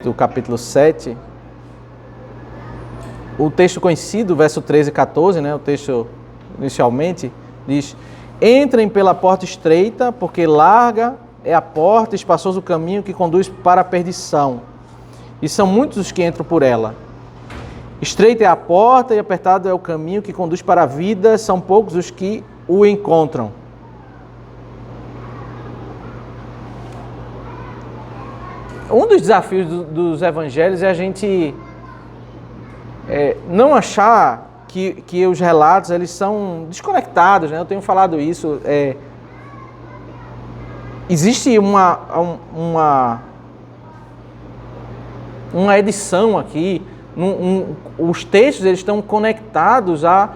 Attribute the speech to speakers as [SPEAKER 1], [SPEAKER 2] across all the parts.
[SPEAKER 1] Do capítulo 7, o texto conhecido, verso 13 e 14, né, o texto inicialmente, diz: entrem pela porta estreita, porque larga é a porta, espaçoso o caminho que conduz para a perdição, e são muitos os que entram por ela. Estreita é a porta e apertado é o caminho que conduz para a vida, são poucos os que o encontram. Um dos desafios dos evangelhos é a gente não achar que os relatos eles são desconectados, né? Eu tenho falado isso. Existe uma edição aqui. Os textos eles estão conectados a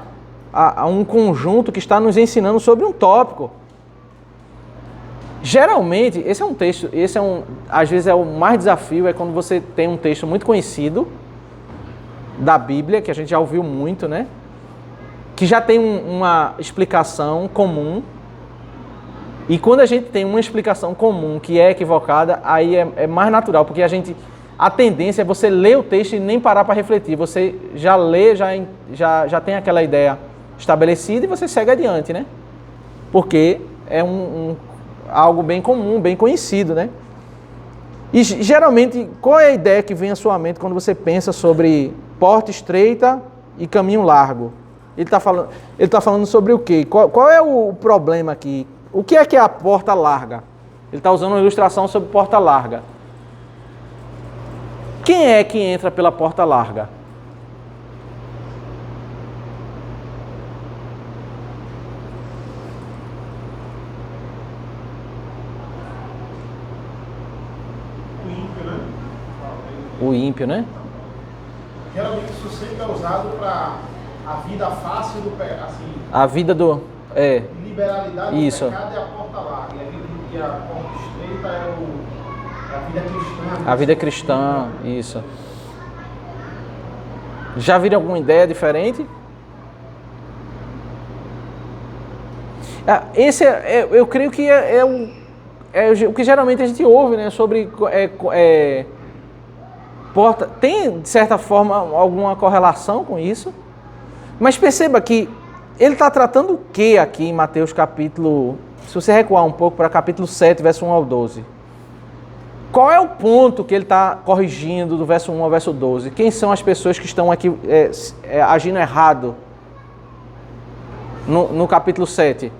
[SPEAKER 1] um conjunto que está nos ensinando sobre um tópico. Geralmente, esse é um texto, às vezes é o mais desafio, é quando você tem um texto muito conhecido da Bíblia, que a gente já ouviu muito, né? Que já tem uma explicação comum. E quando a gente tem uma explicação comum que é equivocada, aí é mais natural, porque a tendência é você ler o texto e nem parar para refletir. Você já lê, já tem aquela ideia estabelecida e você segue adiante, né? Porque é algo bem comum, bem conhecido, né? E geralmente, qual é a ideia que vem à sua mente quando você pensa sobre porta estreita e caminho largo? Ele está falando sobre o quê? Qual é o problema aqui? O que é a porta larga? Ele está usando uma ilustração sobre porta larga. Quem é que entra pela porta larga? O ímpio, né?
[SPEAKER 2] Geralmente isso sempre é usado para a vida fácil do pecado, assim.
[SPEAKER 1] A vida do...
[SPEAKER 2] Liberalidade
[SPEAKER 1] isso.
[SPEAKER 2] Do pecado é a porta larga. E a porta estreita é a vida cristã.
[SPEAKER 1] A vida cristã, isso. Já viram alguma ideia diferente? Esse eu creio que é o que geralmente a gente ouve, né? Sobre... porta, tem, de certa forma, alguma correlação com isso, mas perceba que ele está tratando o que aqui em Mateus capítulo, se você recuar um pouco para capítulo 7, verso 1 ao 12. Qual é o ponto que ele está corrigindo do verso 1 ao verso 12? Quem são as pessoas que estão aqui agindo errado no capítulo 7?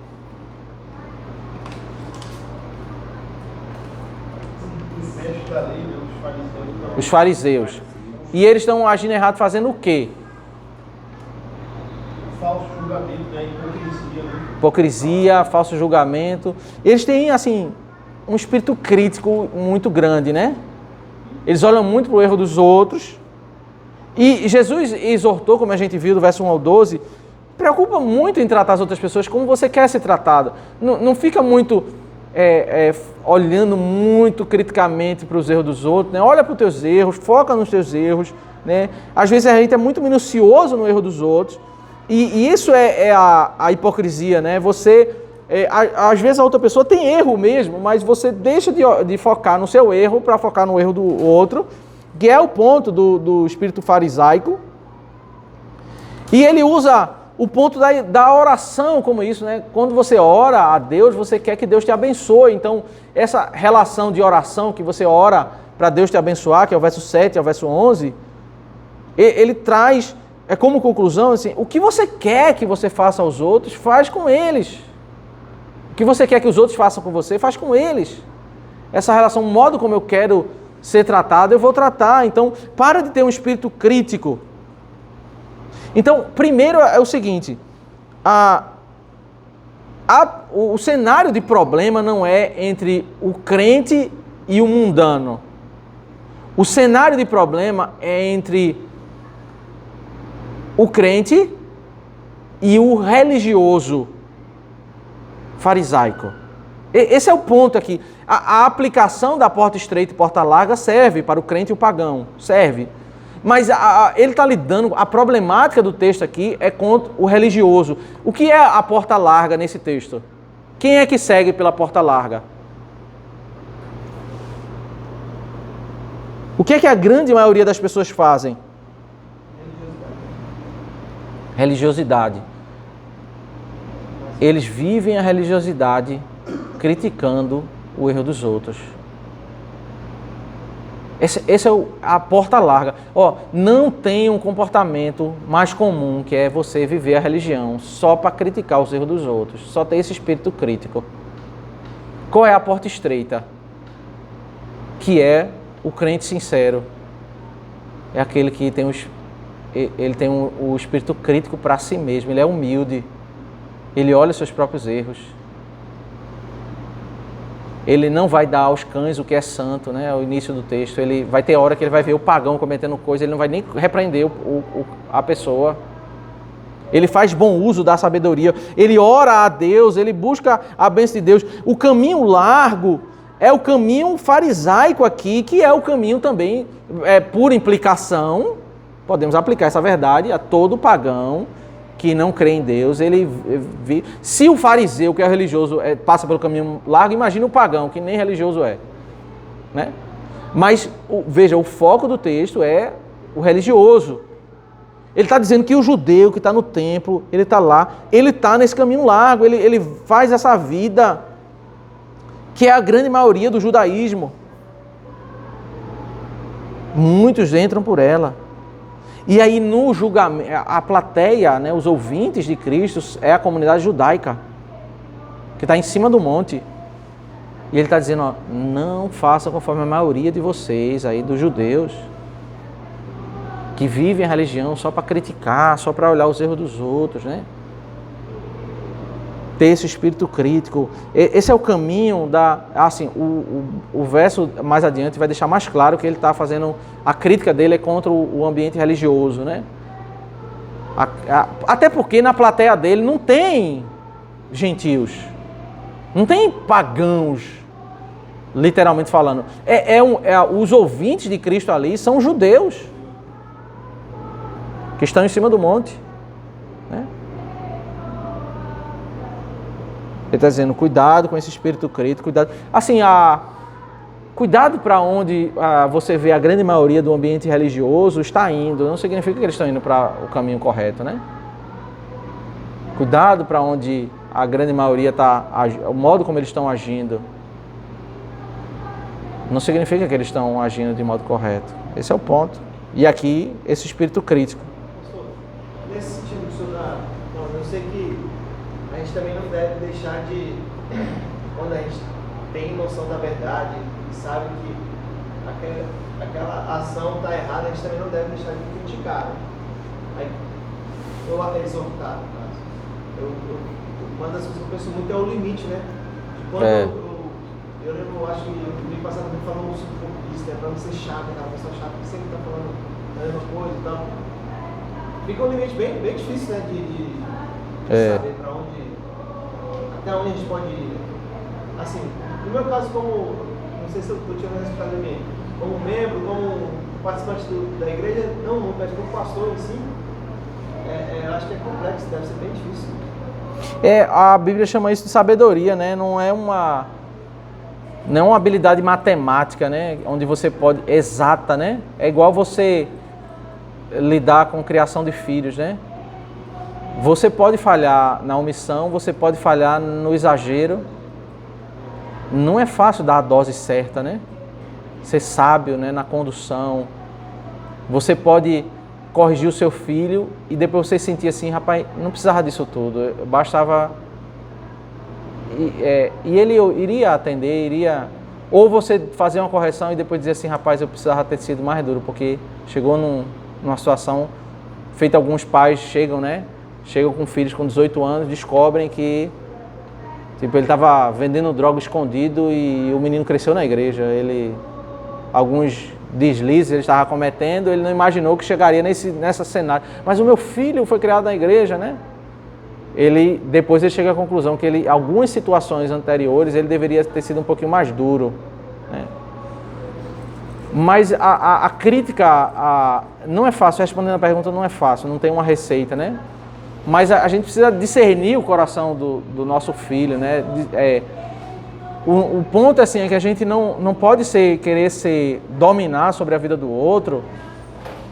[SPEAKER 1] Os fariseus. E eles estão agindo errado fazendo o quê?
[SPEAKER 2] Falso julgamento, né? Hipocrisia, né?
[SPEAKER 1] Hipocrisia, falso julgamento. Eles têm, assim, um espírito crítico muito grande, né? Eles olham muito para o erro dos outros. E Jesus exortou, como a gente viu do verso 1 ao 12, preocupa muito em tratar as outras pessoas como você quer ser tratado. Não fica muito... olhando muito criticamente para os erros dos outros, né? Olha para os teus erros, foca nos teus erros, né? Às vezes a gente é muito minucioso no erro dos outros, e isso é a hipocrisia, né? Você, às vezes a outra pessoa tem erro mesmo, mas você deixa de focar no seu erro para focar no erro do outro, que é o ponto do espírito farisaico, e ele usa o ponto da oração como isso, né? Quando você ora a Deus, você quer que Deus te abençoe. Então, essa relação de oração que você ora para Deus te abençoar, que é o verso 7 ao verso 11, ele traz, como conclusão, assim, o que você quer que você faça aos outros, faz com eles. O que você quer que os outros façam com você, faz com eles. Essa relação, o modo como eu quero ser tratado, eu vou tratar. Então, para de ter um espírito crítico. Então, primeiro é o seguinte, o cenário de problema não é entre o crente e o mundano. O cenário de problema é entre o crente e o religioso farisaico. Esse é o ponto aqui. A aplicação da porta estreita e porta larga serve para o crente e o pagão, serve. Mas ele está lidando, a problemática do texto aqui é contra o religioso. O que é a porta larga nesse texto? Quem é que segue pela porta larga? O que é que a grande maioria das pessoas fazem? Religiosidade. Eles vivem a religiosidade criticando o erro dos outros. Essa é a porta larga. Não tem um comportamento mais comum, que é você viver a religião só para criticar os erros dos outros. Só ter esse espírito crítico. Qual é a porta estreita? Que é o crente sincero. É aquele que tem o espírito crítico para si mesmo. Ele é humilde. Ele olha os seus próprios erros. Ele não vai dar aos cães o que é santo, né? Ao início do texto. Ele vai ter hora que ele vai ver o pagão cometendo coisa, ele não vai nem repreender a pessoa. Ele faz bom uso da sabedoria. Ele ora a Deus, ele busca a bênção de Deus. O caminho largo é o caminho farisaico aqui, que é o caminho também, por implicação, podemos aplicar essa verdade a todo pagão que não crê em Deus. Se o fariseu, que é religioso, passa pelo caminho largo, imagina o pagão, que nem religioso é. Né? Mas, veja, o foco do texto é o religioso. Ele está dizendo que o judeu que está no templo, ele está lá, ele está nesse caminho largo, ele faz essa vida, que é a grande maioria do judaísmo. Muitos entram por ela. E aí no julgamento, a plateia, né, os ouvintes de Cristo, é a comunidade judaica, que está em cima do monte. E ele está dizendo, não façam conforme a maioria de vocês aí, dos judeus, que vivem a religião só para criticar, só para olhar os erros dos outros, né? Ter esse espírito crítico. Esse é o caminho assim, o verso mais adiante vai deixar mais claro que ele está fazendo, a crítica dele é contra o ambiente religioso, né? Até porque na plateia dele não tem gentios, não tem pagãos, literalmente falando. Os ouvintes de Cristo ali são judeus, que estão em cima do monte, né? Ele está dizendo, cuidado com esse espírito crítico, cuidado. Assim, cuidado para onde você vê a grande maioria do ambiente religioso está indo. Não significa que eles estão indo para o caminho correto, né? Cuidado para onde a grande maioria está, o modo como eles estão agindo. Não significa que eles estão agindo de modo correto. Esse é o ponto. E aqui, esse espírito crítico.
[SPEAKER 3] Nesse sentido que o senhor está falando, eu sei que a gente também não deve deixar de, quando a gente tem noção da verdade e sabe que aquela ação está errada, a gente também não deve deixar de criticar. Aí, exortar, no caso. Uma das coisas que eu penso muito é o limite, né? Quando eu lembro, acho que no mês passado também falamos um pouco disso, né? Para não ser chato, aquela pessoa chata que sempre está falando a mesma coisa e tal. Fica um limite bem difícil, né? De saber para onde, até onde a gente pode ir. Assim, no meu caso, não sei se eu estou tirando essa de mim, como membro, como participante da igreja, não, mas como pastor em si, eu acho que é complexo, deve ser bem difícil.
[SPEAKER 1] A Bíblia chama isso de sabedoria, né? Não é uma habilidade matemática, né? Onde você pode, exata, né? É igual você lidar com criação de filhos, né? Você pode falhar na omissão, você pode falhar no exagero. Não é fácil dar a dose certa, né? Ser sábio, né, na condução. Você pode corrigir o seu filho e depois você sentir assim, rapaz, não precisava disso tudo, bastava... E ele iria atender, ou você fazer uma correção e depois dizer assim, rapaz, eu precisava ter sido mais duro, porque chegou numa situação, feito alguns pais chegam, né? Chegam com filhos com 18 anos, descobrem que tipo, ele estava vendendo droga escondido e o menino cresceu na igreja. Alguns deslizes ele estava cometendo, ele não imaginou que chegaria nessa cenário. Mas o meu filho foi criado na igreja, né? Depois ele chega à conclusão que algumas situações anteriores ele deveria ter sido um pouquinho mais duro, né? Mas a crítica não é fácil, respondendo a pergunta, não é fácil, não tem uma receita, né? Mas a gente precisa discernir o coração do nosso filho, né? O ponto assim, é que a gente não pode querer dominar sobre a vida do outro,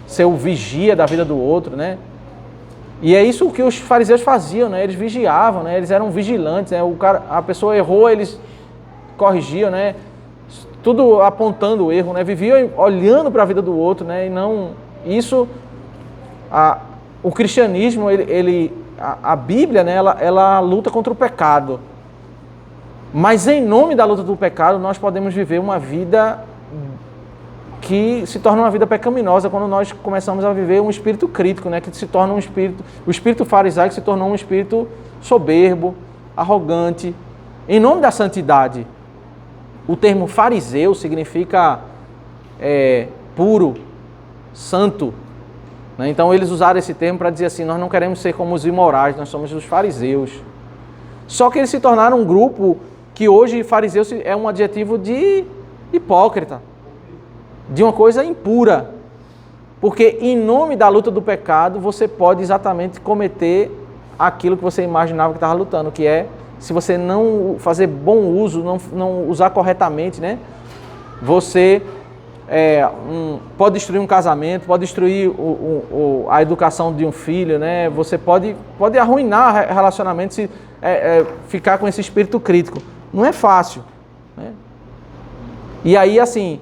[SPEAKER 1] ser o vigia da vida do outro, né? E é isso que os fariseus faziam, né? Eles vigiavam, né? Eles eram vigilantes, né? A pessoa errou, eles corrigiam, né? Tudo apontando o erro, né? Viviam olhando para a vida do outro, né? E não... Isso... o cristianismo, a Bíblia, né? Ela luta contra o pecado. Mas em nome da luta do pecado, nós podemos viver uma vida que se torna uma vida pecaminosa quando nós começamos a viver um espírito crítico, né? Que se torna o espírito farisaico se tornou um espírito soberbo, arrogante, em nome da santidade. O termo fariseu significa puro, santo, né? Então eles usaram esse termo para dizer assim, nós não queremos ser como os imorais, nós somos os fariseus. Só que eles se tornaram um grupo que hoje fariseu é um adjetivo de hipócrita, de uma coisa impura. Porque em nome da luta do pecado, você pode exatamente cometer aquilo que você imaginava que estava lutando, que é, se você não fazer bom uso, não usar corretamente, né? Você pode destruir um casamento, pode destruir a educação de um filho, né? Você pode arruinar relacionamentos se ficar com esse espírito crítico. Não é fácil, né? E aí, assim,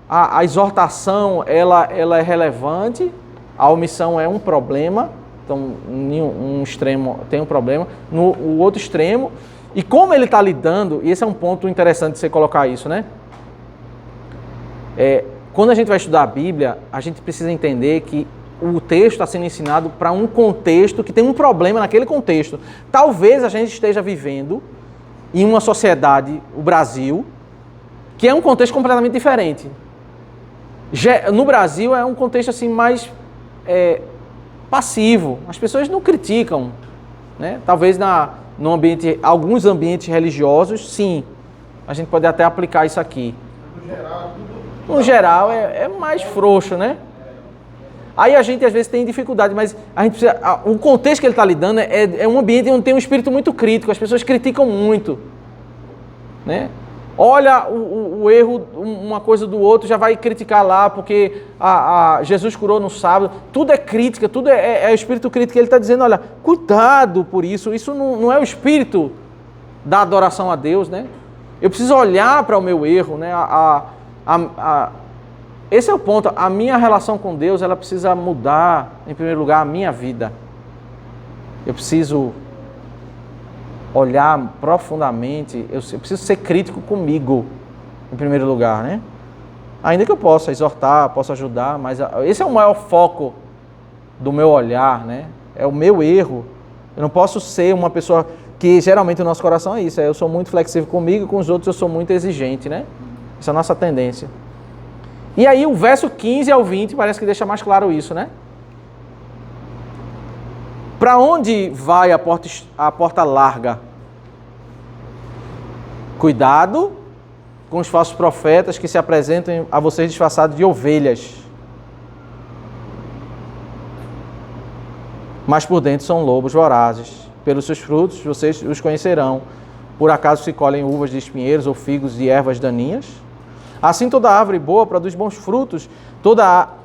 [SPEAKER 1] a exortação, ela é relevante, a omissão é um problema, então, em um extremo tem um problema, no outro extremo, e como ele está lidando, e esse é um ponto interessante de você colocar isso, né? Quando a gente vai estudar a Bíblia, a gente precisa entender que o texto está sendo ensinado para um contexto que tem um problema naquele contexto. Talvez a gente esteja vivendo em uma sociedade, o Brasil, que é um contexto completamente diferente. No Brasil é um contexto assim mais passivo. As pessoas não criticam, né? Talvez alguns ambientes religiosos, sim. A gente pode até aplicar isso aqui. No geral é mais frouxo, né? Aí a gente às vezes tem dificuldade, mas a gente precisa, o contexto que ele está lidando é um ambiente onde tem um espírito muito crítico, as pessoas criticam muito, né? Olha o erro, uma coisa do outro, já vai criticar lá, porque Jesus curou no sábado. Tudo é crítica, tudo é o espírito crítico. Ele está dizendo, olha, cuidado por isso. Isso não é o espírito da adoração a Deus, né? Eu preciso olhar para o meu erro, né? Esse é o ponto. A minha relação com Deus, ela precisa mudar, em primeiro lugar, a minha vida. Eu preciso olhar profundamente, eu preciso ser crítico comigo, em primeiro lugar, né? Ainda que eu possa exortar, possa ajudar, mas esse é o maior foco do meu olhar, né? É o meu erro. Eu não posso ser uma pessoa que, geralmente, o nosso coração é isso, eu sou muito flexível comigo e com os outros eu sou muito exigente, né? Essa é a nossa tendência. E aí o verso 15 ao 20 parece que deixa mais claro isso, né? Para onde vai a porta larga? Cuidado com os falsos profetas que se apresentam a vocês disfarçados de ovelhas, mas por dentro são lobos vorazes. Pelos seus frutos vocês os conhecerão. Por acaso se colhem uvas de espinheiros ou figos de ervas daninhas? Assim toda árvore boa produz bons frutos,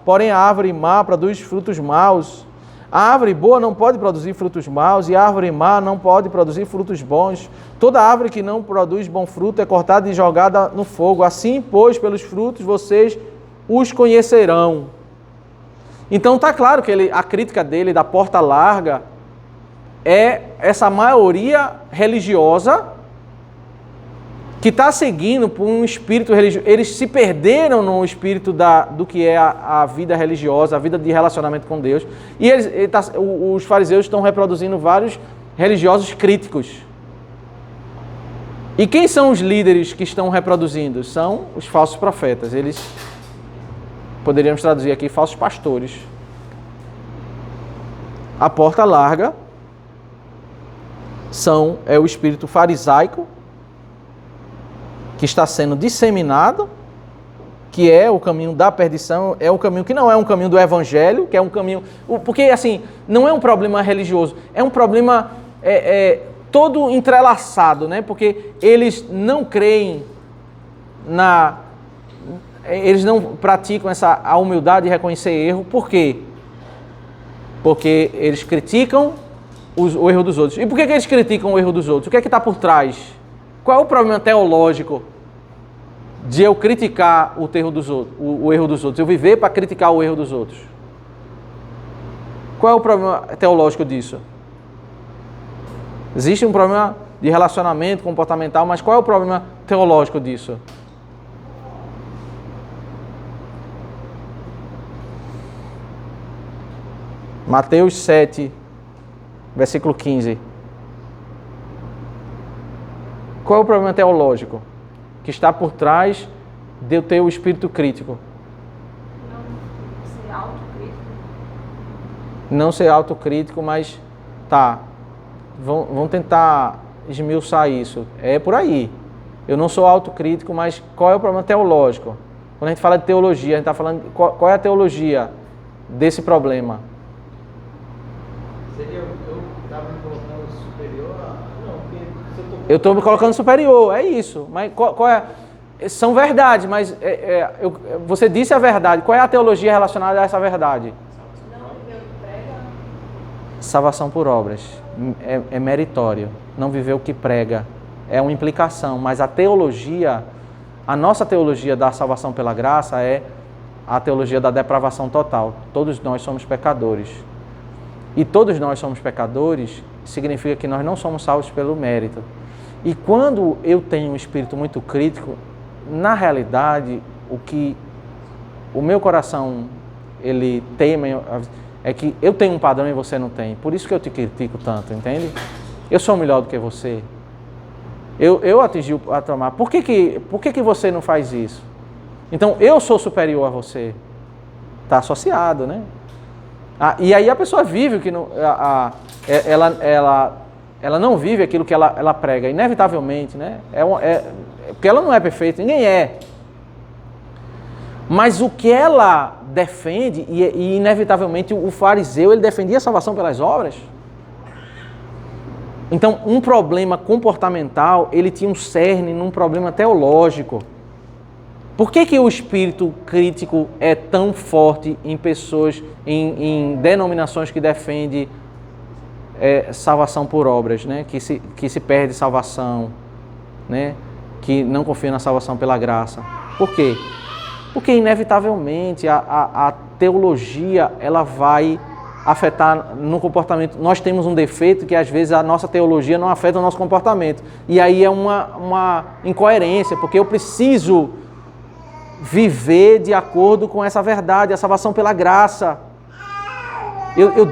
[SPEAKER 1] porém a árvore má produz frutos maus. A árvore boa não pode produzir frutos maus e a árvore má não pode produzir frutos bons. Toda árvore que não produz bom fruto é cortada e jogada no fogo. Assim, pois, pelos frutos vocês os conhecerão. Então está claro que a crítica dele da porta larga é essa maioria religiosa que está seguindo por um espírito religioso. Eles se perderam no espírito do que é a vida religiosa, a vida de relacionamento com Deus. E os fariseus estão reproduzindo vários religiosos críticos. E quem são os líderes que estão reproduzindo? São os falsos profetas. Eles, poderíamos traduzir aqui, falsos pastores. A porta larga é o espírito farisaico que está sendo disseminado, que é o caminho da perdição, é o caminho que não é um caminho do evangelho, que é um caminho... Porque, assim, não é um problema religioso, é um problema... todo entrelaçado, né? Porque eles não creem eles não praticam a humildade de reconhecer erro. Por quê? Porque eles criticam o erro dos outros. E por que eles criticam o erro dos outros? O que é que está por trás? Qual é o problema teológico de eu criticar o erro dos outros? Eu viver para criticar o erro dos outros? Qual é o problema teológico disso? Existe um problema de relacionamento comportamental, mas qual é o problema teológico disso? Mateus 7, versículo 15. Qual é o problema teológico que está por trás de eu ter o espírito crítico?
[SPEAKER 4] Não ser autocrítico.
[SPEAKER 1] Não ser autocrítico, mas tá. Vão tentar esmiuçar isso. É por aí. Eu não sou autocrítico, mas qual é o problema teológico? Quando a gente fala de teologia, a gente está falando qual é a teologia desse problema?
[SPEAKER 3] Seria eu estava me colocando superior a... Não, porque se
[SPEAKER 1] eu estou me colocando superior, é isso. Mas qual é? São verdades, mas você disse a verdade. Qual é a teologia relacionada a essa verdade?
[SPEAKER 4] Não viver o que prega.
[SPEAKER 1] Salvação por obras. É meritório. Não viver o que prega. É uma implicação, mas a nossa teologia da salvação pela graça é a teologia da depravação total. Todos nós somos pecadores. E todos nós somos pecadores, significa que nós não somos salvos pelo mérito. E quando eu tenho um espírito muito crítico, na realidade, o meu coração, ele teme, é que eu tenho um padrão e você não tem. Por isso que eu te critico tanto, entende? Eu sou melhor do que você. Eu atingi o patamar. Por que você não faz isso? Então, eu sou superior a você. Está associado, né? E aí a pessoa vive o que não, ela não vive aquilo que ela prega, inevitavelmente, né? Porque ela não é perfeita, ninguém é. Mas o que ela defende, e inevitavelmente o fariseu, ele defendia a salvação pelas obras. Então, um problema comportamental, ele tinha um cerne num problema teológico. Por que o espírito crítico é tão forte em pessoas, em denominações que defendem salvação por obras, né? Que se perde salvação, né? Que não confia na salvação pela graça? Por quê? Porque inevitavelmente a teologia ela vai afetar no comportamento. Nós temos um defeito que às vezes a nossa teologia não afeta o nosso comportamento. E aí é uma incoerência, porque eu preciso viver de acordo com essa verdade, a salvação pela graça. Eu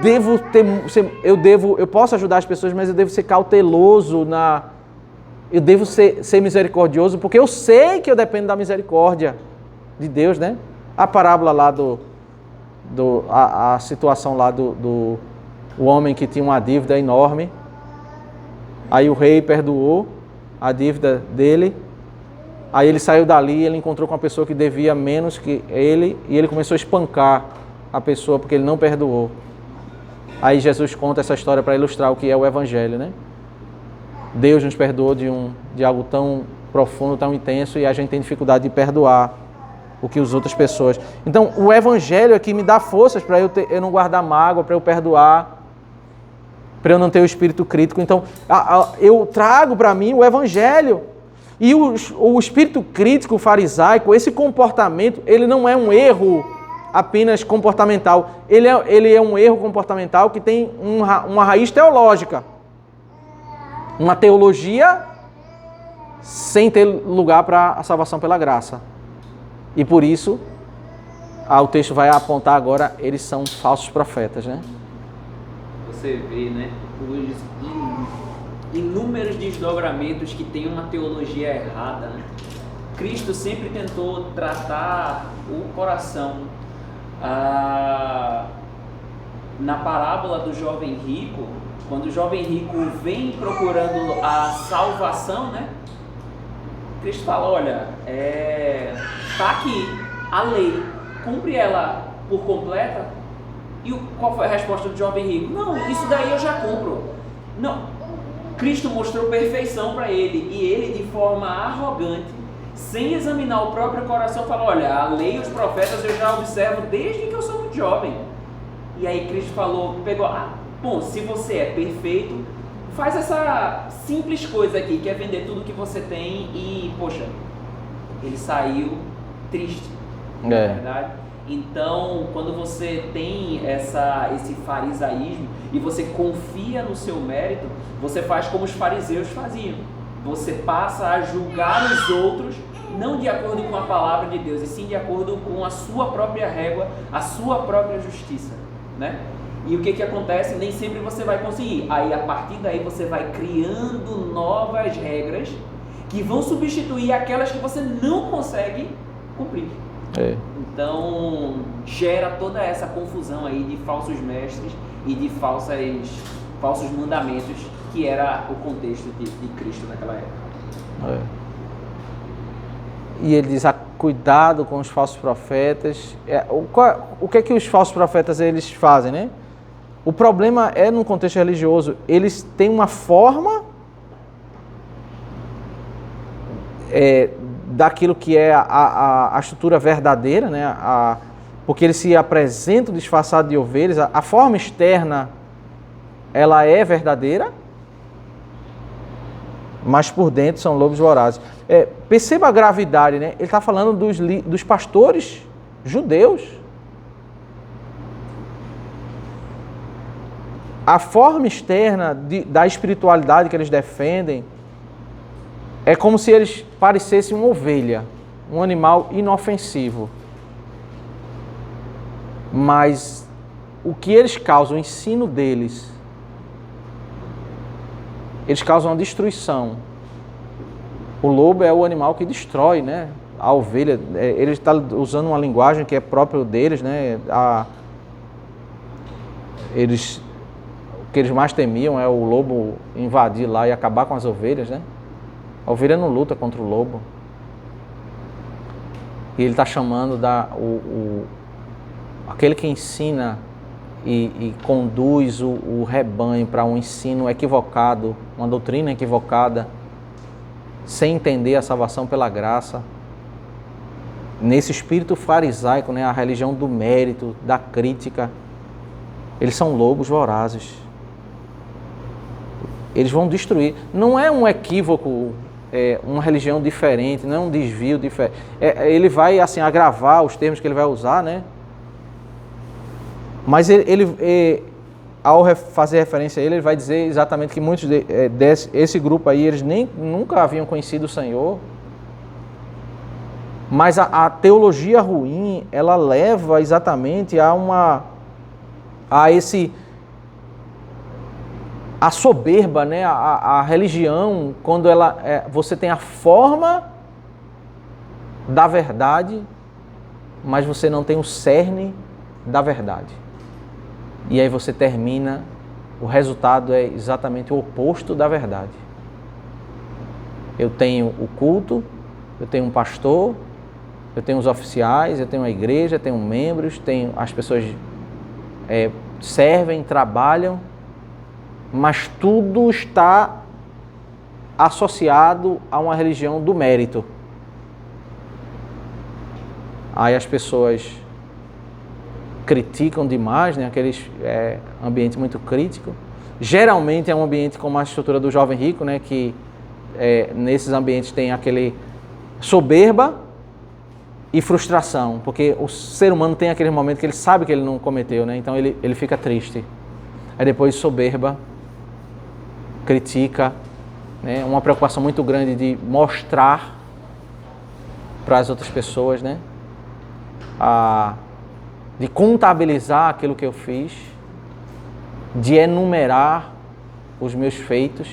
[SPEAKER 1] posso ajudar as pessoas, mas eu devo ser cauteloso eu devo ser misericordioso, porque eu sei que eu dependo da misericórdia de Deus, né? A parábola lá a situação lá do homem que tinha uma dívida enorme. Aí o rei perdoou a dívida dele. Aí ele saiu dali e ele encontrou com uma pessoa que devia menos que ele, e ele começou a espancar a pessoa porque ele não perdoou. Aí Jesus conta essa história para ilustrar o que é o Evangelho, né? Deus nos perdoou de algo tão profundo, tão intenso, e a gente tem dificuldade de perdoar o que as outras pessoas... Então, o Evangelho aqui me dá forças para eu não guardar mágoa, para eu perdoar, para eu não ter o espírito crítico. Então, eu trago para mim o Evangelho. E o espírito crítico farisaico, esse comportamento, ele não é um erro apenas comportamental. Ele é um erro comportamental que tem uma raiz teológica. Uma teologia sem ter lugar para a salvação pela graça. E por isso, o texto vai apontar agora, eles são falsos profetas, né?
[SPEAKER 5] Você vê, né, os inúmeros desdobramentos que tem uma teologia errada, né? Cristo sempre tentou tratar o coração. Na parábola do jovem rico, quando o jovem rico vem procurando a salvação, né? Cristo fala, olha, está aqui a lei, cumpre ela por completa. E qual foi a resposta do jovem rico? Não, isso daí eu já cumpro. Não, Cristo mostrou perfeição para ele, e ele, de forma arrogante, sem examinar o próprio coração, falou: olha, a lei e os profetas eu já observo desde que eu sou muito jovem. E aí Cristo falou, bom, se você é perfeito, faz essa simples coisa aqui, que é vender tudo que você tem. E, poxa, ele saiu triste, não é verdade? Então, quando você tem esse farisaísmo e você confia no seu mérito, você faz como os fariseus faziam. Você passa a julgar os outros, não de acordo com a palavra de Deus, e sim de acordo com a sua própria régua, a sua própria justiça, né? E o que acontece? Nem sempre você vai conseguir. Aí, a partir daí, você vai criando novas regras que vão substituir aquelas que você não consegue cumprir. Então, gera toda essa confusão aí de falsos mestres e de falsos mandamentos, que era o contexto de Cristo naquela época.
[SPEAKER 1] E ele diz: cuidado com os falsos profetas. O que é que os falsos profetas eles fazem, né? O problema é, no contexto religioso, eles têm uma forma daquilo que é a estrutura verdadeira, né? Porque eles se apresentam disfarçados de ovelhas. A forma externa, ela é verdadeira, mas por dentro são lobos vorazes. Perceba a gravidade, né? Ele está falando dos pastores judeus. A forma externa da espiritualidade que eles defendem é como se eles parecessem uma ovelha, um animal inofensivo. Mas o que eles causam, o ensino deles, eles causam uma destruição. O lobo é o animal que destrói, né? A ovelha, ele está usando uma linguagem que é própria deles, né? O que eles mais temiam é o lobo invadir lá e acabar com as ovelhas, né? A ovelha não luta contra o lobo. E ele está chamando aquele que ensina e conduz o rebanho para um ensino equivocado, uma doutrina equivocada, sem entender a salvação pela graça. Nesse espírito farisaico, né, a religião do mérito, da crítica, eles são lobos vorazes. Eles vão destruir. Não é um equívoco, uma religião diferente, não é um desvio diferente. Ele vai assim agravar os termos que ele vai usar, né? Mas ele ao fazer referência a ele vai dizer exatamente que muitos desse grupo aí, eles nunca haviam conhecido o Senhor. Mas a teologia ruim, ela leva exatamente a soberba, né? A religião, quando você tem a forma da verdade, mas você não tem o cerne da verdade. E aí você termina, o resultado é exatamente o oposto da verdade. Eu tenho o culto, eu tenho um pastor, eu tenho os oficiais, eu tenho a igreja, eu tenho membros, as pessoas servem, trabalham, mas tudo está associado a uma religião do mérito. Aí as pessoas criticam demais, né? Aqueles ambiente muito crítico. Geralmente é um ambiente como a estrutura do jovem rico, né? Que nesses ambientes tem aquele soberba e frustração, porque o ser humano tem aquele momento que ele sabe que ele não cometeu, né? Então ele fica triste. Aí depois soberba, critica, né? Uma preocupação muito grande de mostrar para as outras pessoas, né? De contabilizar aquilo que eu fiz, de enumerar os meus feitos,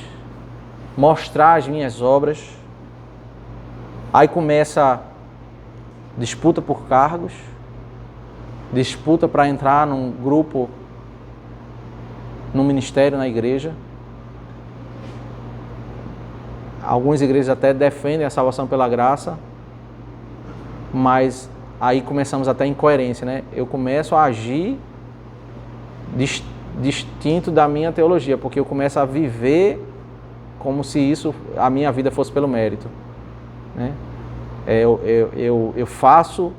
[SPEAKER 1] mostrar as minhas obras. Aí começa disputa por cargos, disputa para entrar num grupo, num ministério na igreja. Algumas igrejas até defendem a salvação pela graça, mas aí começamos até a incoerência, né? Eu começo a agir distinto da minha teologia, porque eu começo a viver como se isso, a minha vida fosse pelo mérito, né? Eu faço,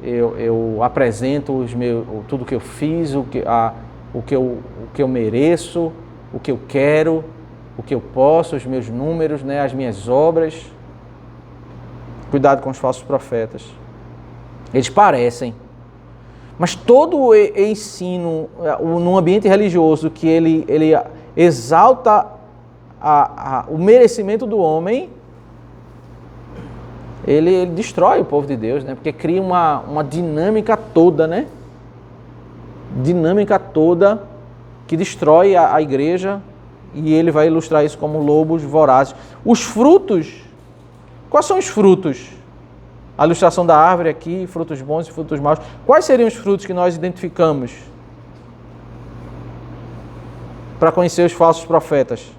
[SPEAKER 1] eu apresento tudo que eu fiz, o que eu mereço, o que eu quero, o que eu posso, os meus números, né, as minhas obras. Cuidado com os falsos profetas. Eles parecem, mas todo o ensino no ambiente religioso que ele exalta o merecimento do homem, ele destrói o povo de Deus, né? Porque cria uma dinâmica toda, né? Dinâmica toda que destrói a igreja, e ele vai ilustrar isso como lobos vorazes. Os frutos, quais são os frutos? A ilustração da árvore aqui, frutos bons e frutos maus. Quais seriam os frutos que nós identificamos para conhecer os falsos profetas?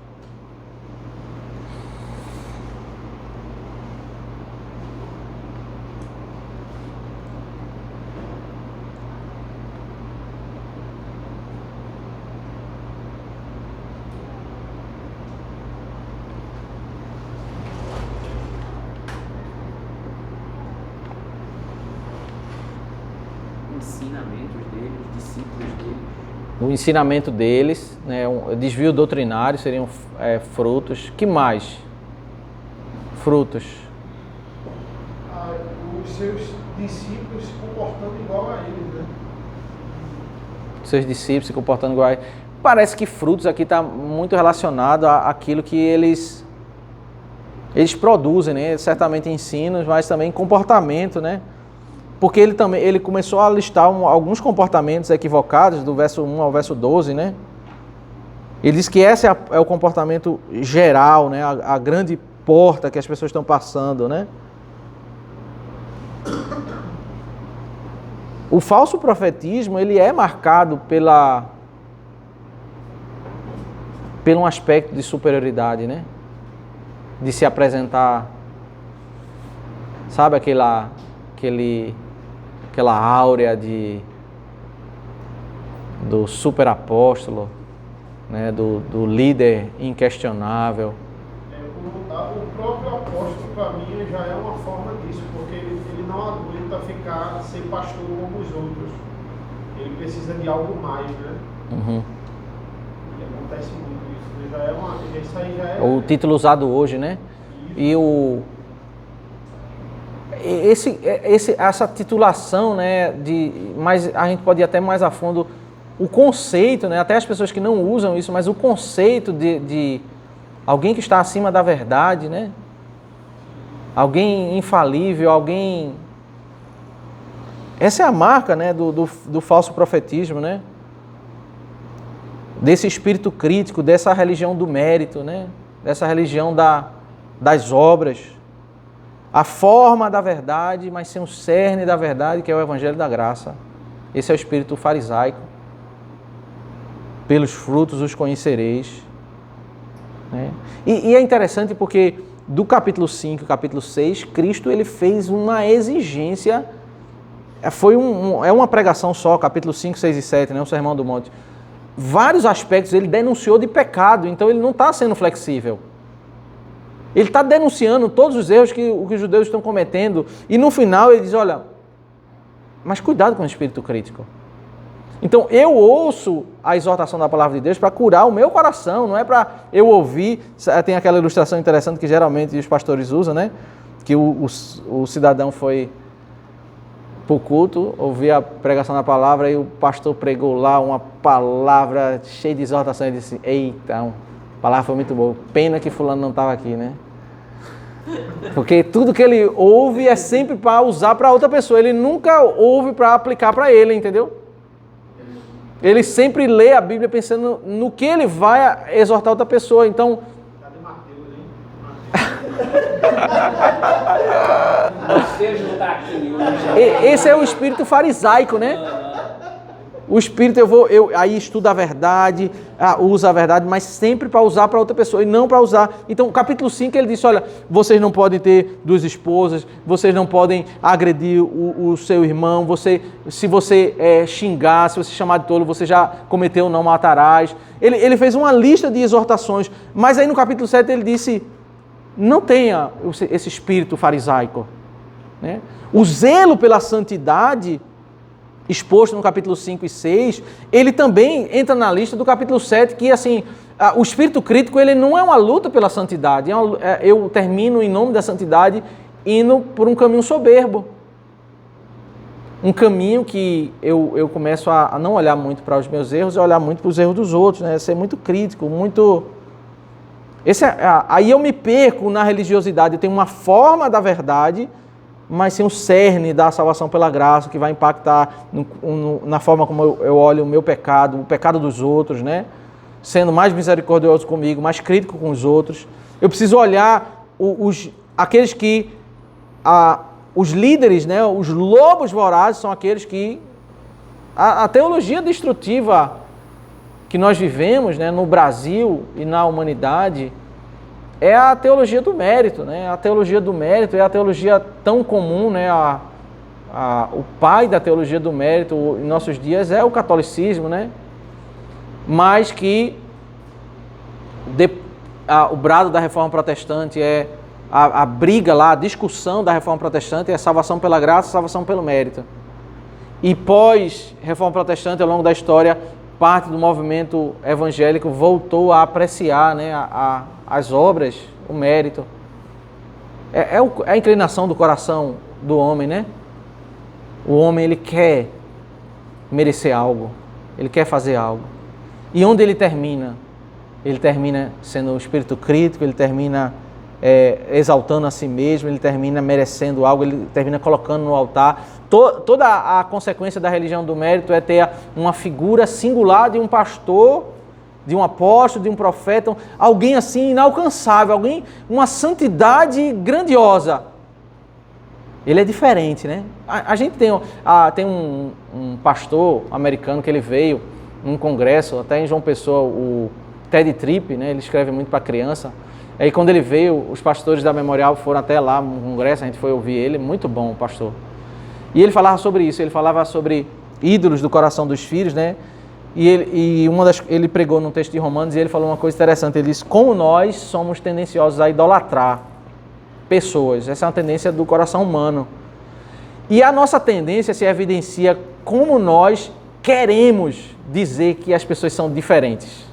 [SPEAKER 1] O ensinamento deles, né, desvio doutrinário seriam frutos. Que mais? Frutos.
[SPEAKER 2] Os seus discípulos se comportando igual a eles, né?
[SPEAKER 1] Seus discípulos se comportando igual a eles. Parece que frutos aqui está muito relacionado àquilo que eles produzem, né? Certamente ensinos, mas também comportamento, né? Porque ele começou a listar alguns comportamentos equivocados, do verso 1 ao verso 12, né? Ele diz que esse é o comportamento geral, né? A grande porta que as pessoas estão passando, né? O falso profetismo, ele é marcado pelo um aspecto de superioridade, né? De se apresentar, sabe, aquela áurea do super apóstolo, né, do líder inquestionável.
[SPEAKER 2] O próprio apóstolo, para mim, já é uma forma disso, porque ele não aguenta ficar sem pastor como os outros. Ele precisa de algo mais, né?
[SPEAKER 1] Uhum.
[SPEAKER 2] E acontece muito isso. Isso aí já é...
[SPEAKER 1] O título usado hoje, né? E essa titulação, né, mas a gente pode ir até mais a fundo, o conceito, né, até as pessoas que não usam isso, mas o conceito de alguém que está acima da verdade, né, alguém infalível, alguém... Essa é a marca, né, do falso profetismo, né, desse espírito crítico, dessa religião do mérito, né, dessa religião das obras. A forma da verdade, mas sem o cerne da verdade, que é o Evangelho da Graça. Esse é o espírito farisaico. Pelos frutos os conhecereis. Né? E é interessante porque do capítulo 5 ao capítulo 6, Cristo ele fez uma exigência. É uma pregação só, capítulo 5, 6 e 7, né? O Sermão do Monte. Vários aspectos ele denunciou de pecado, então ele não está sendo flexível. Ele está denunciando todos os erros que os judeus estão cometendo. E no final ele diz, olha, mas cuidado com o espírito crítico. Então eu ouço a exortação da palavra de Deus para curar o meu coração, não é para eu ouvir. Tem aquela ilustração interessante que geralmente os pastores usam, né? Que o cidadão foi para o culto, ouvir a pregação da palavra e o pastor pregou lá uma palavra cheia de exortação e disse, eita, a palavra foi muito boa. Pena que fulano não estava aqui, né? Porque tudo que ele ouve é sempre para usar para outra pessoa. Ele nunca ouve para aplicar para ele, entendeu? Ele sempre lê a Bíblia pensando no que ele vai exortar outra pessoa. Então...
[SPEAKER 2] Cadê Mateus, hein?
[SPEAKER 5] Mateus não está aqui hoje.
[SPEAKER 1] Esse é o espírito farisaico, né? O Espírito eu aí estudo a verdade, uso a verdade, mas sempre para usar para outra pessoa e não para usar. Então, capítulo 5 ele disse, olha, vocês não podem ter 2 esposas, vocês não podem agredir o seu irmão, se você xingar, se você chamar de tolo, você já cometeu, não matarás. Ele fez uma lista de exortações, mas aí no capítulo 7 ele disse, não tenha esse espírito farisaico. Né? O zelo pela santidade exposto no capítulo 5 e 6, ele também entra na lista do capítulo 7, que assim, o espírito crítico ele não é uma luta pela santidade, eu termino em nome da santidade indo por um caminho soberbo. Um caminho que eu começo a não olhar muito para os meus erros e olhar muito para os erros dos outros, né? Ser muito crítico, muito... Aí eu me perco na religiosidade, eu tenho uma forma da verdade, mas sem o cerne da salvação pela graça, que vai impactar na forma como eu olho o meu pecado, o pecado dos outros, né? Sendo mais misericordioso comigo, mais crítico com os outros. Eu preciso olhar aqueles que... os líderes, né? Os lobos vorazes são aqueles que... A teologia destrutiva que nós vivemos, né, no Brasil e na humanidade... é a teologia do mérito, né? A teologia do mérito é a teologia tão comum, né? O pai da teologia do mérito em nossos dias é o catolicismo, né? Mas que o brado da reforma protestante é a briga lá, a discussão da reforma protestante é salvação pela graça, salvação pelo mérito. E pós-reforma protestante, ao longo da história, parte do movimento evangélico voltou a apreciar, né, as obras, o mérito. É a inclinação do coração do homem, né? O homem, ele quer merecer algo, ele quer fazer algo. E onde ele termina? Ele termina sendo um espírito crítico, ele termina exaltando a si mesmo, ele termina merecendo algo, ele termina colocando no altar. Toda a consequência da religião do mérito é ter uma figura singular de um pastor, de um apóstolo, de um profeta, alguém assim inalcançável, uma santidade grandiosa. Ele é diferente, né? A gente tem um pastor americano que ele veio num congresso, até em João Pessoa, o Ted Tripp, né? Ele escreve muito para criança. Aí quando ele veio, os pastores da Memorial foram até lá no congresso, a gente foi ouvir ele, muito bom o pastor. E ele falava sobre isso, ele falava sobre ídolos do coração dos filhos, né? E ele pregou num texto de Romanos e ele falou uma coisa interessante, ele disse, como nós somos tendenciosos a idolatrar pessoas, essa é uma tendência do coração humano. E a nossa tendência se evidencia como nós queremos dizer que as pessoas são diferentes.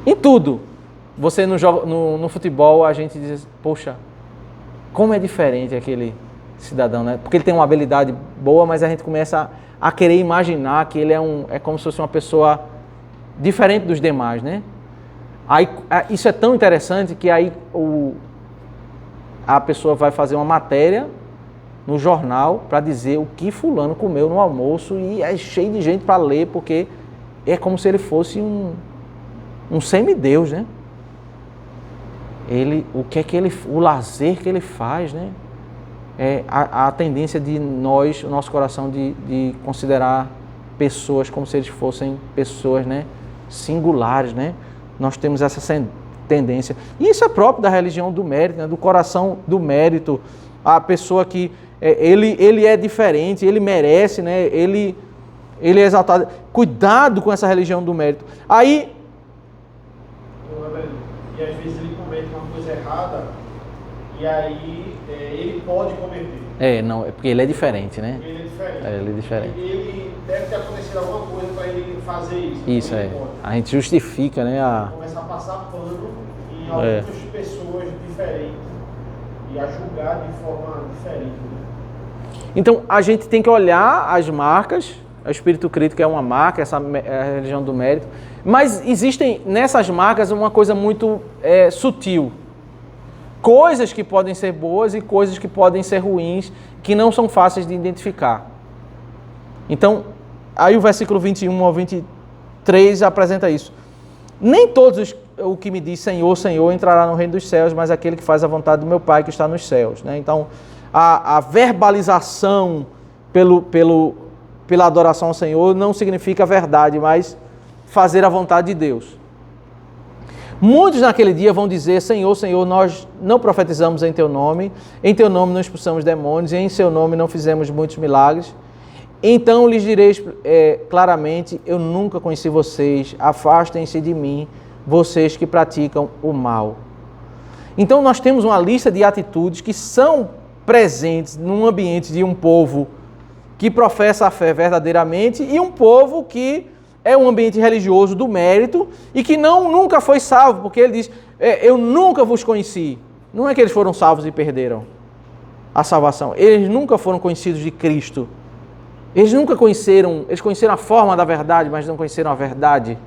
[SPEAKER 1] Em tudo. Você no futebol, a gente diz, poxa, como é diferente aquele cidadão, né? Porque ele tem uma habilidade boa, mas a gente começa a querer imaginar que ele é como se fosse uma pessoa diferente dos demais, né? Aí, isso é tão interessante que aí a pessoa vai fazer uma matéria no jornal para dizer o que fulano comeu no almoço e é cheio de gente para ler, porque é como se ele fosse um semideus, né? O lazer que ele faz, né? A tendência de o nosso coração de considerar pessoas como se eles fossem pessoas, né, singulares, né? Nós temos essa tendência. E isso é próprio da religião do mérito, né? Do coração do mérito. A pessoa que ele é diferente, ele merece, né? Ele é exaltado. Cuidado com essa religião do mérito. Aí...
[SPEAKER 2] E às vezes ele comete uma coisa errada e aí ele pode cometer.
[SPEAKER 1] Não, é porque ele é diferente, né?
[SPEAKER 2] Ele é diferente.
[SPEAKER 1] Ele é diferente.
[SPEAKER 2] Ele deve ter acontecido alguma coisa para ele fazer isso.
[SPEAKER 1] Isso, A gente justifica, né?
[SPEAKER 2] Começar a passar pano em algumas pessoas diferentes e a julgar de forma diferente. Né?
[SPEAKER 1] Então, a gente tem que olhar as marcas. O espírito crítico é uma marca, essa é a religião do mérito. Mas existem nessas marcas uma coisa muito sutil. Coisas que podem ser boas e coisas que podem ser ruins, que não são fáceis de identificar. Então, aí o versículo 21 ao 23 apresenta isso. Nem todos o que me diz Senhor, Senhor entrará no reino dos céus, mas aquele que faz a vontade do meu Pai que está nos céus. Né? Então, a verbalização pelo pela adoração ao Senhor não significa verdade, mas fazer a vontade de Deus. Muitos naquele dia vão dizer: Senhor, Senhor, nós não profetizamos em Teu nome não expulsamos demônios, e em Seu nome não fizemos muitos milagres. Então lhes direi claramente: eu nunca conheci vocês, afastem-se de mim, vocês que praticam o mal. Então nós temos uma lista de atitudes que são presentes num ambiente de um povo que professa a fé verdadeiramente e um povo que é um ambiente religioso do mérito e que nunca foi salvo, porque ele diz: eu nunca vos conheci. Não é que eles foram salvos e perderam a salvação. Eles nunca foram conhecidos de Cristo. Eles conheceram a forma da verdade, mas não conheceram a verdade.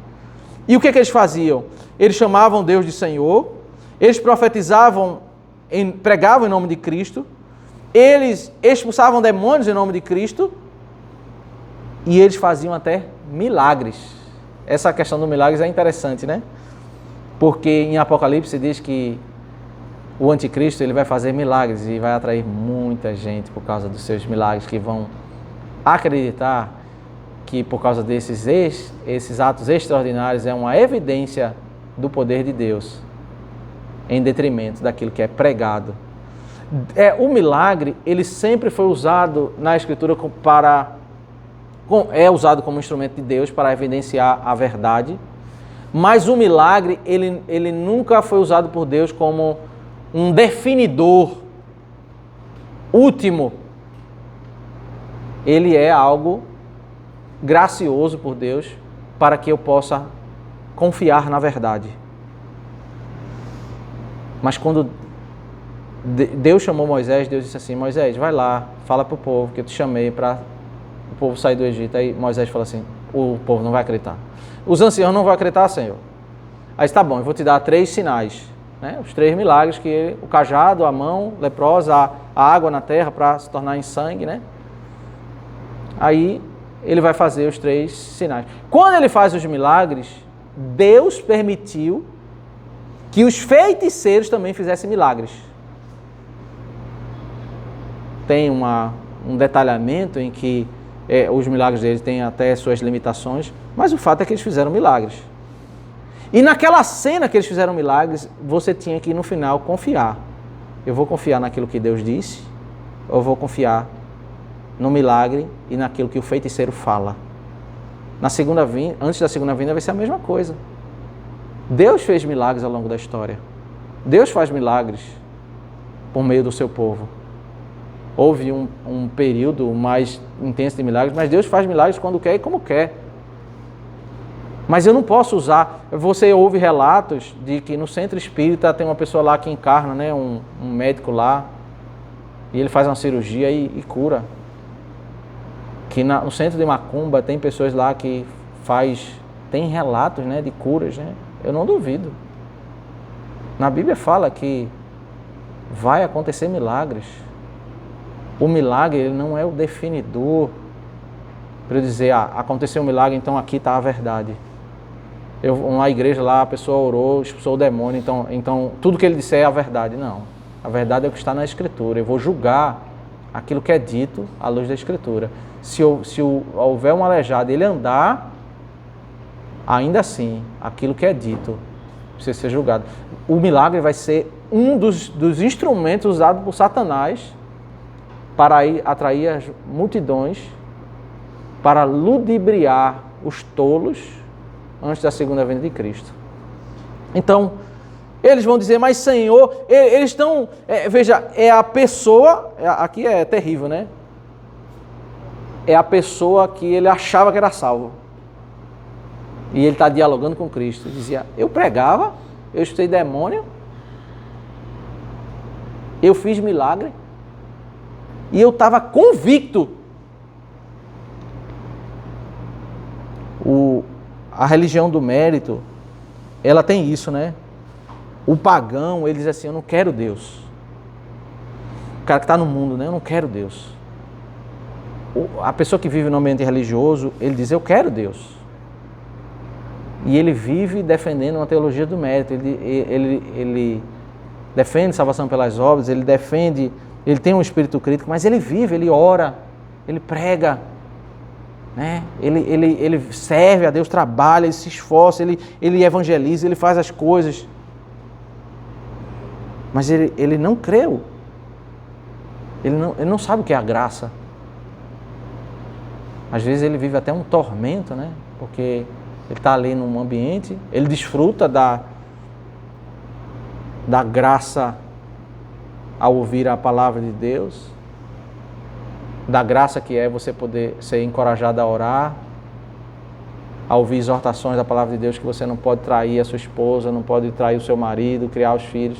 [SPEAKER 1] E o que eles faziam? Eles chamavam Deus de Senhor, eles profetizavam, pregavam em nome de Cristo, eles expulsavam demônios em nome de Cristo e eles faziam até milagres. Essa questão dos milagres é interessante, né? Porque em Apocalipse diz que o anticristo ele vai fazer milagres e vai atrair muita gente por causa dos seus milagres, que vão acreditar que por causa esses atos extraordinários é uma evidência do poder de Deus em detrimento daquilo que é pregado. O milagre, ele sempre foi usado na Escritura é usado como instrumento de Deus para evidenciar a verdade, mas o milagre, ele nunca foi usado por Deus como um definidor último. Ele é algo gracioso por Deus para que eu possa confiar na verdade. Mas quando Deus chamou Moisés, Deus disse assim: Moisés, vai lá, fala para o povo que eu te chamei para o povo sair do Egito. Aí Moisés falou assim: o povo não vai acreditar. Os anciãos não vão acreditar, Senhor. Aí está bom, eu vou te dar 3 sinais, né? Os 3 milagres, que o cajado, a mão leprosa, a água na terra para se tornar em sangue, né? Aí ele vai fazer os 3 sinais. Quando ele faz os milagres, Deus permitiu que os feiticeiros também fizessem milagres. Tem um detalhamento em que os milagres deles têm até suas limitações, mas o fato é que eles fizeram milagres. E naquela cena que eles fizeram milagres, você tinha que no final confiar. Eu vou confiar naquilo que Deus disse, ou eu vou confiar no milagre e naquilo que o feiticeiro fala. Antes da segunda vinda vai ser a mesma coisa. Deus fez milagres ao longo da história. Deus faz milagres por meio do seu povo. Houve um período mais intenso de milagres, mas Deus faz milagres quando quer e como quer. Mas eu não posso usar... Você ouve relatos de que no centro espírita tem uma pessoa lá que encarna, né, um médico lá, e ele faz uma cirurgia e cura. Que no centro de Macumba tem pessoas lá que tem relatos, né, de curas, né? Eu não duvido. Na Bíblia fala que vai acontecer milagres. O milagre, ele não é o definidor para eu dizer: aconteceu um milagre, então aqui está a verdade. Uma igreja lá, a pessoa orou, expulsou o demônio, então tudo que ele disser é a verdade. Não. A verdade é o que está na Escritura. Eu vou julgar aquilo que é dito à luz da Escritura. Se houver um aleijado e ele andar, ainda assim, aquilo que é dito precisa ser julgado. O milagre vai ser um dos instrumentos usados por Satanás para atrair as multidões, para ludibriar os tolos antes da segunda vinda de Cristo. Então, eles vão dizer: mas Senhor, eles estão... veja, é a pessoa... Aqui é terrível, né? É a pessoa que ele achava que era salvo. E ele está dialogando com Cristo. Ele dizia: eu pregava, eu expulsei demônio, eu fiz milagre, e eu estava convicto. A religião do mérito, ela tem isso, né? O pagão, ele diz assim: eu não quero Deus. O cara que está no mundo, né? Eu não quero Deus. A pessoa que vive no ambiente religioso, ele diz: eu quero Deus. E ele vive defendendo uma teologia do mérito. Ele defende salvação pelas obras, ele tem um espírito crítico, mas ele vive, ele ora, ele prega. né? Ele serve a Deus, trabalha, ele se esforça, ele evangeliza, ele faz as coisas. Mas ele não creu. Ele não sabe o que é a graça. Às vezes ele vive até um tormento, né? Porque ele está ali num ambiente, ele desfruta da graça ao ouvir a palavra de Deus, da graça que é você poder ser encorajado a orar, a ouvir exortações da palavra de Deus, que você não pode trair a sua esposa, não pode trair o seu marido, criar os filhos.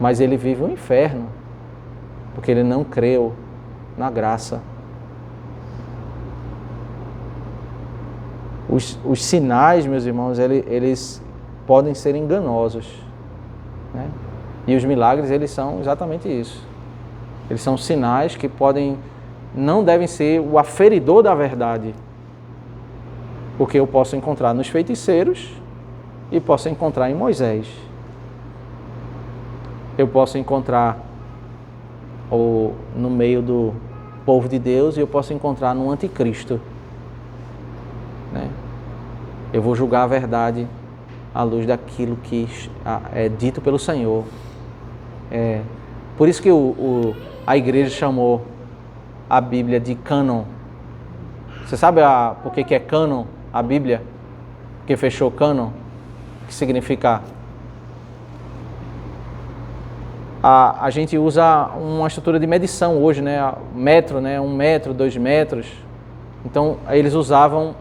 [SPEAKER 1] Mas ele vive um inferno, porque ele não creu na graça. Os sinais, meus irmãos, eles podem ser enganosos, né? E os milagres, eles são exatamente isso. Eles são sinais que não devem ser o aferidor da verdade. Porque eu posso encontrar nos feiticeiros e posso encontrar em Moisés. Eu posso encontrar no meio do povo de Deus e eu posso encontrar no anticristo, né? Eu vou julgar a verdade à luz daquilo que é dito pelo Senhor. Por isso que a igreja chamou a Bíblia de cânon. Você sabe por que é cânon a Bíblia? Porque fechou cânon? Que significa... A gente usa uma estrutura de medição hoje, né? Metro, né? 1 metro, 2 metros. Então, eles usavam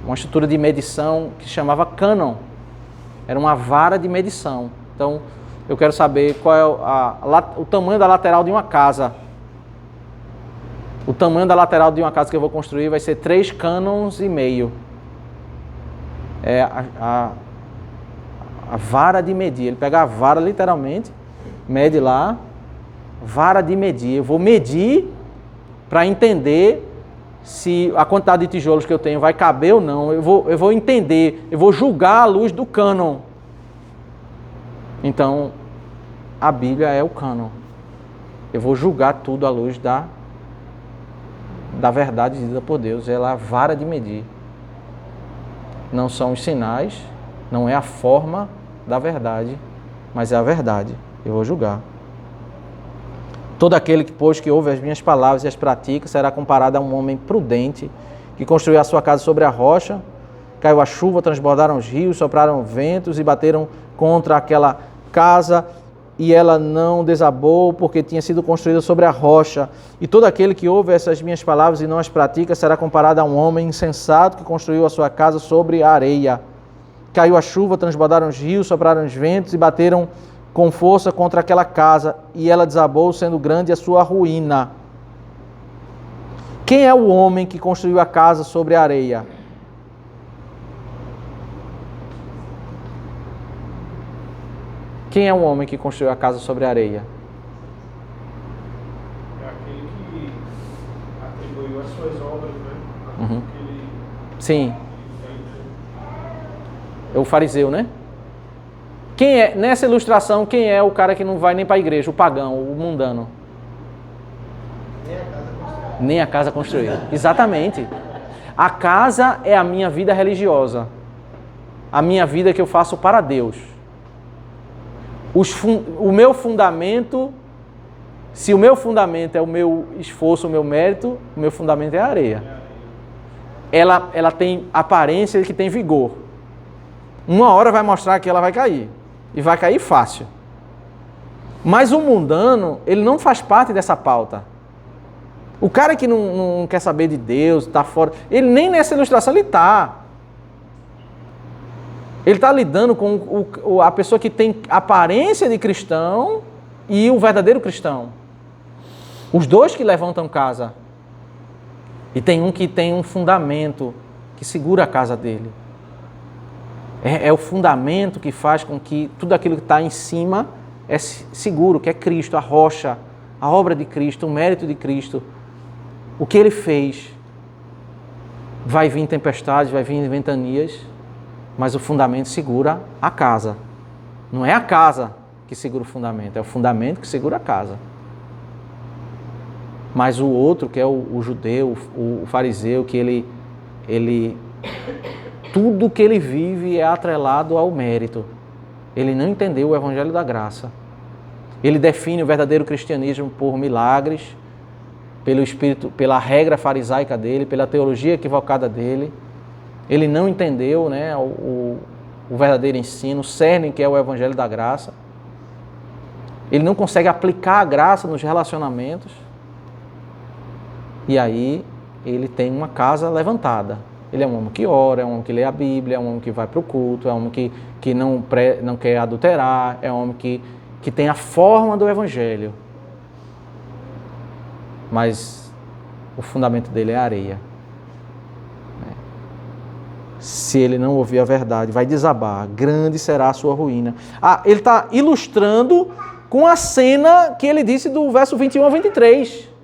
[SPEAKER 1] uma estrutura de medição que se chamava cânon. Era uma vara de medição. Então, eu quero saber qual é o tamanho da lateral de uma casa. O tamanho da lateral de uma casa que eu vou construir vai ser 3 cânons e meio. É a vara de medir. Ele pega a vara literalmente, mede lá, vara de medir. Eu vou medir para entender se a quantidade de tijolos que eu tenho vai caber ou não. Eu vou entender, eu vou julgar à luz do cânon. Então, a Bíblia é o cânon. Eu vou julgar tudo à luz da verdade dita por Deus. Ela é a vara de medir. Não são os sinais, não é a forma da verdade, mas é a verdade. Eu vou julgar. Todo aquele que, pois, que ouve as minhas palavras e as pratica, será comparado a um homem prudente, que construiu a sua casa sobre a rocha. Caiu a chuva, transbordaram os rios, sopraram ventos e bateram contra aquela casa, e ela não desabou, porque tinha sido construída sobre a rocha. E todo aquele que ouve essas minhas palavras e não as pratica, será comparado a um homem insensato que construiu a sua casa sobre a areia. Caiu a chuva, transbordaram os rios, sopraram os ventos e bateram com força contra aquela casa, e ela desabou, sendo grande a sua ruína. Quem é o homem que construiu a casa sobre a areia? Quem é o homem que construiu a casa sobre a areia?
[SPEAKER 2] É aquele que atribuiu as suas obras, né?
[SPEAKER 1] Uhum.
[SPEAKER 2] Que ele
[SPEAKER 1] Sim,
[SPEAKER 2] fez, né?
[SPEAKER 1] é o fariseu, né? Nessa ilustração, quem é o cara que não vai nem para a igreja? O pagão, o mundano. Nem a casa construída. Exatamente. A casa é a minha vida religiosa. A minha vida que eu faço para Deus. O meu fundamento, se o meu fundamento é o meu esforço, o meu mérito, o meu fundamento é a areia. Ela tem aparência de que tem vigor. Uma hora vai mostrar que ela vai cair. E vai cair fácil. Mas o mundano, ele não faz parte dessa pauta. O cara que não quer saber de Deus, está fora, ele nem nessa ilustração ele está. Ele está lidando com a pessoa que tem aparência de cristão e o verdadeiro cristão. Os dois que levantam casa. E tem um que tem um fundamento que segura a casa dele. É o fundamento que faz com que tudo aquilo que está em cima é seguro, que é Cristo, a rocha, a obra de Cristo, o mérito de Cristo. O que Ele fez. Vai vir tempestades, vai vir ventanias, mas o fundamento segura a casa. Não é a casa que segura o fundamento, é o fundamento que segura a casa. Mas o outro, que é o judeu, o fariseu, que ele tudo que ele vive é atrelado ao mérito. Ele não entendeu o evangelho da graça. Ele define o verdadeiro cristianismo por milagres, pelo espírito, pela regra farisaica dele, pela teologia equivocada dele. Ele não entendeu, né, o verdadeiro ensino, o cerne que é o evangelho da graça. Ele não consegue aplicar a graça nos relacionamentos. E aí ele tem uma casa levantada. Ele é um homem que ora, é um homem que lê a Bíblia, é um homem que vai para o culto, é um homem que não quer adulterar, é um homem que tem a forma do evangelho. Mas o fundamento dele é areia. Se ele não ouvir a verdade, vai desabar, grande será a sua ruína. Ele está ilustrando com a cena que ele disse do verso 21 ao 23.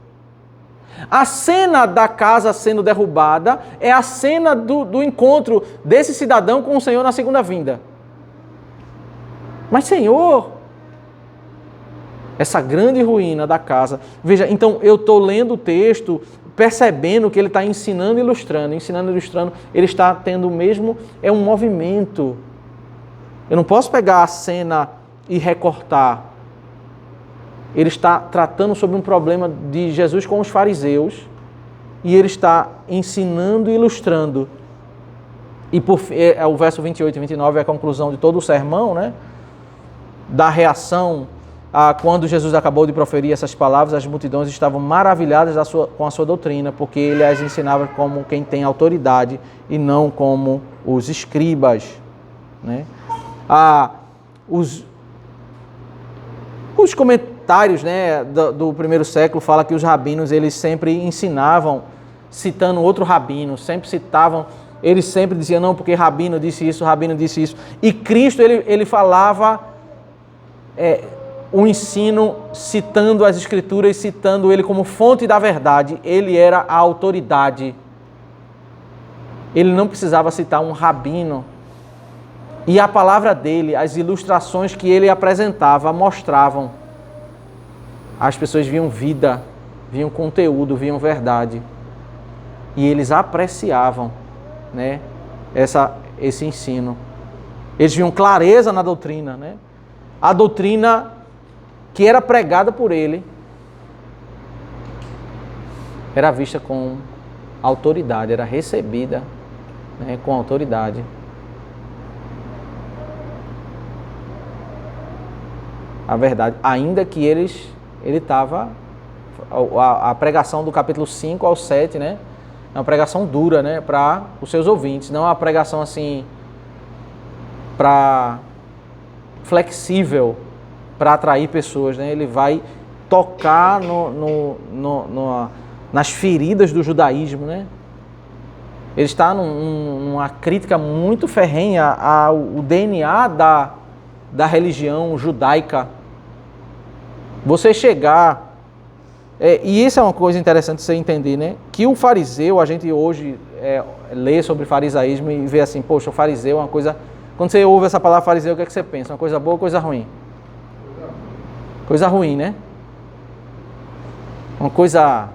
[SPEAKER 1] A cena da casa sendo derrubada é a cena do encontro desse cidadão com o Senhor na segunda vinda. Mas, Senhor, essa grande ruína da casa... Veja, então eu estou lendo o texto, percebendo que ele está ensinando e ilustrando. Ele está tendo o mesmo... É um movimento. Eu não posso pegar a cena e recortar. Ele está tratando sobre um problema de Jesus com os fariseus e ele está ensinando e ilustrando. E o verso 28 e 29 é a conclusão de todo o sermão, né? Da reação quando Jesus acabou de proferir essas palavras, as multidões estavam maravilhadas com a sua doutrina, porque ele as ensinava como quem tem autoridade e não como os escribas, né? Os comentários, né, do primeiro século falam que os rabinos eles sempre ensinavam citando outro rabino, sempre citavam, eles sempre diziam, não, porque rabino disse isso, rabino disse isso. E Cristo ele falava o ensino citando as escrituras, citando ele como fonte da verdade. Ele era a autoridade. Ele não precisava citar um rabino. E a palavra dele, as ilustrações que ele apresentava, mostravam. As pessoas viam vida, viam conteúdo, viam verdade. E eles apreciavam, né, esse ensino. Eles viam clareza na doutrina, né? A doutrina que era pregada por ele era vista com autoridade, era recebida, né, com autoridade. A verdade, ainda que ele estava... A pregação do capítulo 5 ao 7, né? É uma pregação dura, né? Para os seus ouvintes. Não é uma pregação assim... flexível para atrair pessoas, né? Ele vai tocar nas feridas do judaísmo, né? Ele está numa crítica muito ferrenha ao DNA da religião judaica. Você chegar... e isso é uma coisa interessante você entender, né? Que o fariseu, a gente hoje lê sobre farisaísmo e vê assim, poxa, o fariseu é uma coisa... Quando você ouve essa palavra fariseu, o que é que você pensa? Uma coisa boa ou coisa ruim? Coisa ruim, né? Uma coisa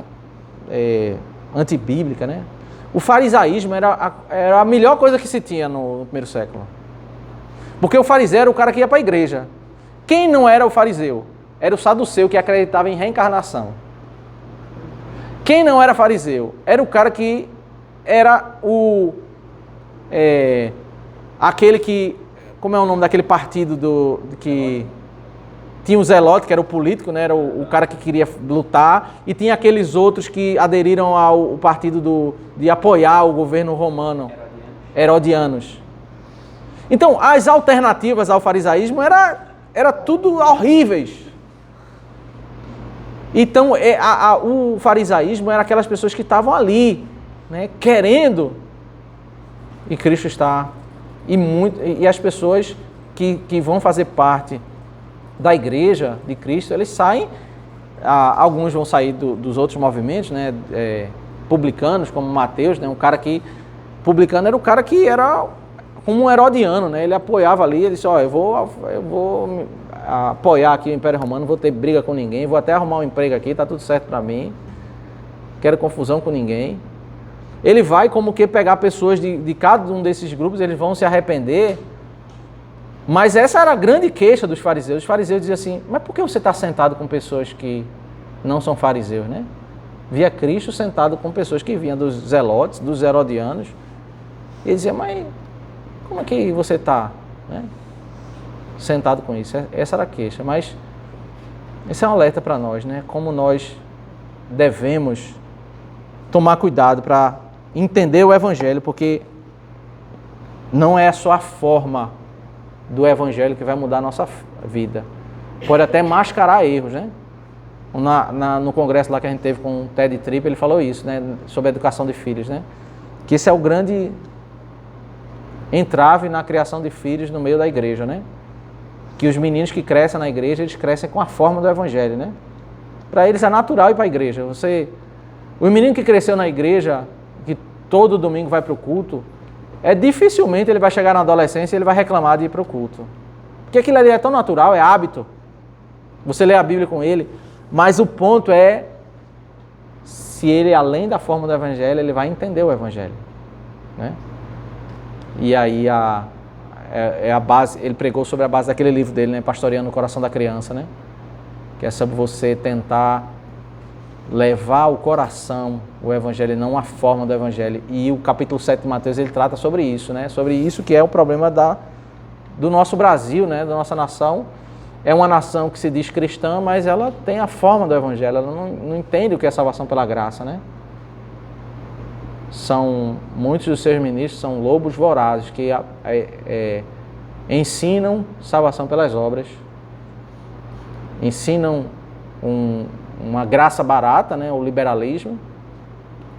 [SPEAKER 1] antibíblica, né? O farisaísmo era a melhor coisa que se tinha no primeiro século. Porque o fariseu era o cara que ia para a igreja. Quem não era o fariseu? Era o saduceu que acreditava em reencarnação. Quem não era fariseu? Era o cara que era aquele que... Como é o nome daquele partido que tinha o Zelote, que era o político, né? Era o cara que queria lutar, e tinha aqueles outros que aderiram ao partido de apoiar o governo romano, herodianos. Então, as alternativas ao farisaísmo era tudo horríveis. Então, o farisaísmo era aquelas pessoas que estavam ali, né, querendo, e Cristo está... E as pessoas que vão fazer parte da igreja de Cristo, eles saem, alguns vão sair dos outros movimentos, né, publicanos, como Mateus, né, publicano era o cara que era como um herodiano, né, ele apoiava ali, ele disse, eu vou apoiar aqui o Império Romano, não vou ter briga com ninguém, vou até arrumar um emprego aqui, tá tudo certo para mim, quero confusão com ninguém. Ele vai como que pegar pessoas de cada um desses grupos, eles vão se arrepender. Mas essa era a grande queixa dos fariseus. Os fariseus diziam assim, mas por que você está sentado com pessoas que não são fariseus, né? Via Cristo sentado com pessoas que vinham dos zelotes, dos herodianos. E ele dizia, mas como é que você está, né, sentado com isso? Essa era a queixa. Mas esse é um alerta para nós, né? Como nós devemos tomar cuidado para entender o Evangelho, porque não é só a forma do Evangelho que vai mudar a nossa vida. Pode até mascarar erros, né? No congresso lá que a gente teve com o Ted Tripp, ele falou isso, né? Sobre a educação de filhos, né? Que esse é o grande entrave na criação de filhos no meio da igreja, né? Que os meninos que crescem na igreja, eles crescem com a forma do Evangelho, né? Para eles é natural ir para a igreja. O menino que cresceu na igreja, que todo domingo vai para o culto, dificilmente ele vai chegar na adolescência e ele vai reclamar de ir para o culto. Porque aquilo ali é tão natural, é hábito. Você lê a Bíblia com ele, mas o ponto é se ele, além da forma do Evangelho, ele vai entender o Evangelho, né? E aí é a base, ele pregou sobre a base daquele livro dele, né? Pastoreando o Coração da Criança, né? Que é sobre você tentar levar o coração, o Evangelho, não a forma do Evangelho. E o capítulo 7 de Mateus, ele trata sobre isso, né? Sobre isso que é o problema do nosso Brasil, né? Da nossa nação. É uma nação que se diz cristã, mas ela tem a forma do Evangelho, ela não entende o que é salvação pela graça, né? Muitos dos seus ministros são lobos vorazes que ensinam salvação pelas obras, ensinam uma graça barata, né, o liberalismo.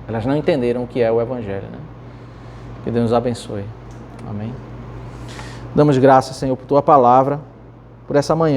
[SPEAKER 1] Elas não entenderam o que é o Evangelho, né? Que Deus nos abençoe. Amém. Damos graças, Senhor, por Tua palavra, por essa manhã.